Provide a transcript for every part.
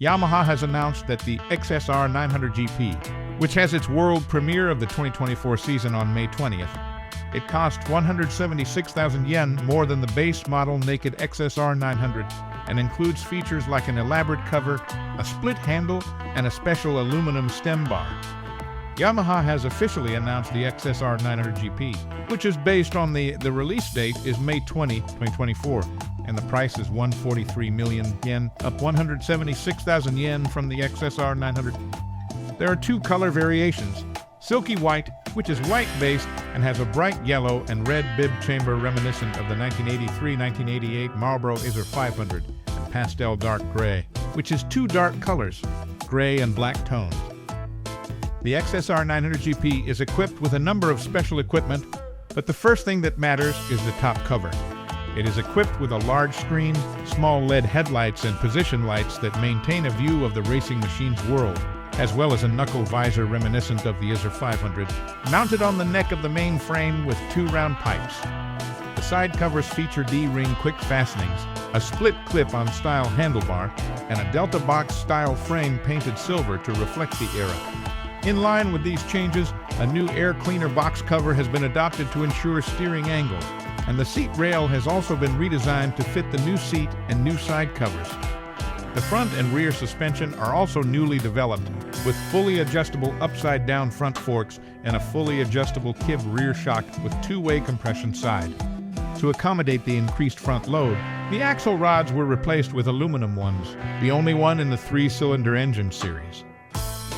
Yamaha has announced that the XSR900 GP, which has its world premiere of the 2024 season on May 20th, it costs 176,000 yen more than the base model naked XSR900 and includes features like an elaborate cover, a split handle, and a special aluminum stem bar. Yamaha has officially announced the XSR900 GP, which is based on the release date is May 20, 2024, and the price is 143 million yen, up 176,000 yen from the XSR900. There are two color variations: Silky White, which is white-based and has a bright yellow and red bib chamber reminiscent of the 1983-1988 Marlboro ISR 500, and Pastel Dark Gray, which is two dark colors, gray and black tones. The XSR900 GP is equipped with a number of special equipment, but the first thing that matters is the top cover. It is equipped with a large screen, small LED headlights and position lights that maintain a view of the racing machine's world, as well as a knuckle visor reminiscent of the ISR 500, mounted on the neck of the main frame with two round pipes. The side covers feature D-ring quick fastenings, a split clip-on style handlebar, and a Delta Box style frame painted silver to reflect the era. In line with these changes, a new air cleaner box cover has been adopted to ensure steering angle, and the seat rail has also been redesigned to fit the new seat and new side covers. The front and rear suspension are also newly developed, with fully adjustable upside-down front forks and a fully adjustable Kib rear shock with two-way compression side. To accommodate the increased front load, the axle rods were replaced with aluminum ones, the only one in the three-cylinder engine series.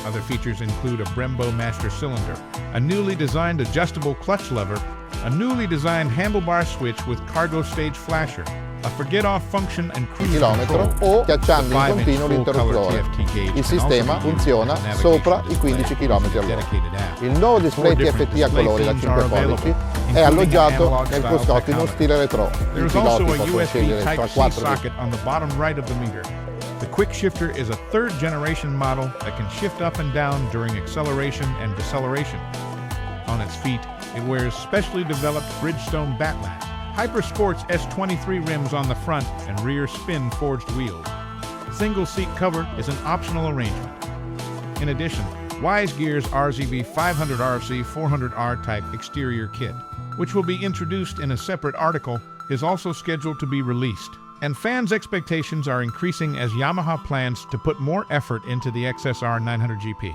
Other features include a Brembo master cylinder, a newly designed adjustable clutch lever, a newly designed handlebar switch with cargo stage flasher, a forget-off function and cruise control. O schiacciando in continuo l'interruttore. Il sistema funziona sopra i 15 km/h. Il nuovo display TFT a colori da 5 pollici è alloggiato nel cruscotto in uno stile retro. I piloti possono scegliere tra 4 socket on the bottom right of the meter. The quick shifter is a third-generation model that can shift up and down during acceleration and deceleration. On its feet, it wears specially developed Bridgestone Battlash, Hyper Sports S23 rims on the front and rear spin-forged wheels. Single seat cover is an optional arrangement. In addition, Wise Gear's RZB 500 RFC 400R type exterior kit, which will be introduced in a separate article, is also scheduled to be released. And fans' expectations are increasing as Yamaha plans to put more effort into the XSR900 GP.